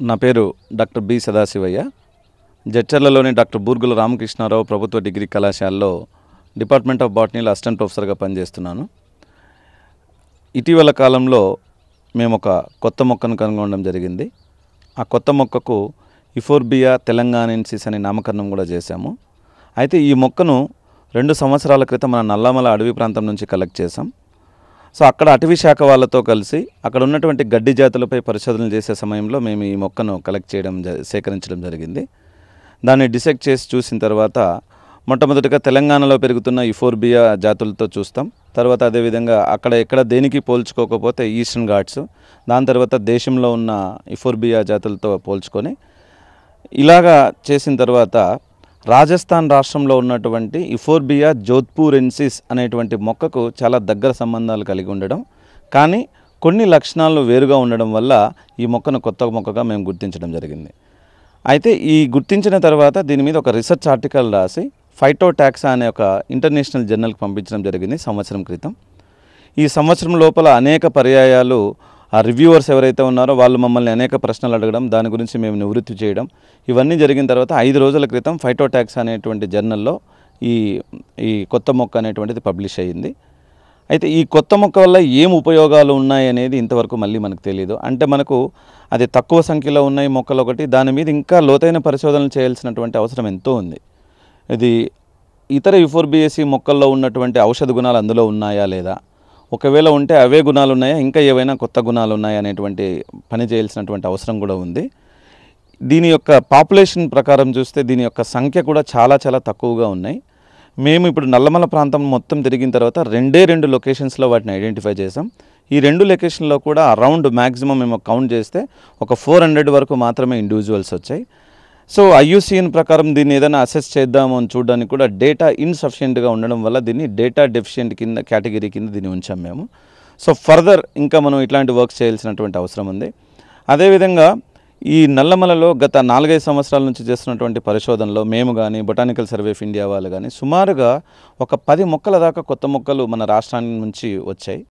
నా పేరు doctor B Sadasivaiah. జడ్చర్లలోని డాక్టర్ బూర్గుల రామకృష్ణారావు ప్రభుత్వ డిగ్రీ కళాశాలలో డిపార్ట్మెంట్ ఆఫ్ బాటనీలో అసిస్టెంట్ ప్రొఫెసర్గా పనిచేస్తున్నాను. ఇటీవల కాలంలో మేము ఒక కొత్త మొక్కను కనుగొనడం జరిగింది. ఆ కొత్త మొక్కకు ఇఫోర్బియా తెలంగాణెన్సిస్ అనే నామకరణం కూడా చేశాము. అయితే ఈ మొక్కను 2 సంవత్సరాల క్రితం మన నల్లమల అడవి ప్రాంతం నుంచి కలెక్ట్ చేసాం. సో అక్కడ అటవీ శాఖ వాళ్ళతో కలిసి అక్కడ ఉన్నటువంటి గడ్డి జాతులపై పరిశోధనలు చేసే సమయంలో మేము ఈ మొక్కను సేకరించడం జరిగింది. దాన్ని డిసెక్ట్ చేసి చూసిన తర్వాత మొట్టమొదటిగా తెలంగాణలో పెరుగుతున్న ఇఫోర్బియా జాతులతో చూస్తాం. తర్వాత అదేవిధంగా అక్కడ ఎక్కడ దేనికి పోల్చుకోకపోతే ఈస్టర్న్ ఘాట్స్, దాని తర్వాత దేశంలో ఉన్న ఇఫోర్బియా జాతులతో పోల్చుకొని ఇలాగా చేసిన తర్వాత రాజస్థాన్ రాష్ట్రంలో ఉన్నటువంటి ఇఫోర్బియా జోధ్పూరెన్సిస్ అనేటువంటి మొక్కకు చాలా దగ్గర సంబంధాలు కలిగి ఉండడం, కానీ కొన్ని లక్షణాలు వేరుగా ఉండడం వల్ల ఈ మొక్కను కొత్త మొక్కగా మేము గుర్తించడం జరిగింది. అయితే ఈ గుర్తించిన తర్వాత దీని మీద ఒక రీసెర్చ్ ఆర్టికల్ రాసి ఫైటోటాక్సా అనే ఒక ఇంటర్నేషనల్ జర్నల్కి పంపించడం జరిగింది సంవత్సరం క్రితం. ఈ సంవత్సరం లోపల అనేక పర్యాయాలు ఆ రివ్యూవర్స్ ఎవరైతే ఉన్నారో వాళ్ళు మమ్మల్ని అనేక ప్రశ్నలు అడగడం, దాని గురించి మేము నివృత్తి చేయడం, ఇవన్నీ జరిగిన తర్వాత 5 రోజుల క్రితం ఫైటోటాక్సా అనేటువంటి జర్నల్లో ఈ కొత్త మొక్క అనేటువంటిది పబ్లిష్ అయ్యింది. అయితే ఈ కొత్త మొక్క వల్ల ఏం ఉపయోగాలు ఉన్నాయి అనేది ఇంతవరకు మళ్ళీ మనకు తెలియదు. అంటే మనకు అది తక్కువ సంఖ్యలో ఉన్నాయి మొక్కలు ఒకటి, దాని మీద ఇంకా లోతైన పరిశోధనలు చేయాల్సినటువంటి అవసరం ఎంతో ఉంది. ఇది ఇతర యుఫోర్బియేసి మొక్కల్లో ఉన్నటువంటి ఔషధ గుణాలు అందులో ఉన్నాయా లేదా, ఒకవేళ ఉంటే అవే గుణాలు ఉన్నాయా, ఇంకా ఏవైనా కొత్త గుణాలు ఉన్నాయా అనేటువంటి పని చేయాల్సినటువంటి అవసరం కూడా ఉంది. దీని యొక్క పాపులేషన్ ప్రకారం చూస్తే దీని యొక్క సంఖ్య కూడా చాలా చాలా తక్కువగా ఉన్నాయి. మేము ఇప్పుడు నల్లమల ప్రాంతం మొత్తం తిరిగిన తర్వాత 2 లొకేషన్స్లో వాటిని ఐడెంటిఫై చేసాం. ఈ 2 లొకేషన్లో కూడా అరౌండ్ మ్యాక్సిమం మేము కౌంట్ చేస్తే ఒక 400 వరకు మాత్రమే ఇండివిజువల్స్ వచ్చాయి. సో IUCN ప్రకారం దీన్ని ఏదైనా అసెస్ చేద్దాము అని చూడడానికి కూడా డేటా ఇన్సఫిషియెంట్గా ఉండడం వల్ల దీన్ని డేటా డెఫిషియెంట్ కేటగిరీ కింద దీన్ని ఉంచాం మేము. సో ఫర్దర్ ఇంకా మనం ఇట్లాంటి వర్క్ చేయాల్సినటువంటి అవసరం ఉంది. అదేవిధంగా ఈ నల్లమలలో గత 4-5 సంవత్సరాల నుంచి చేస్తున్నటువంటి పరిశోధనలో మేము కానీ బొటానికల్ సర్వే ఆఫ్ ఇండియా వాళ్ళు కానీ సుమారుగా ఒక 10 మొక్కల దాకా కొత్త మొక్కలు మన రాష్ట్రానికి నుంచి వచ్చాయి.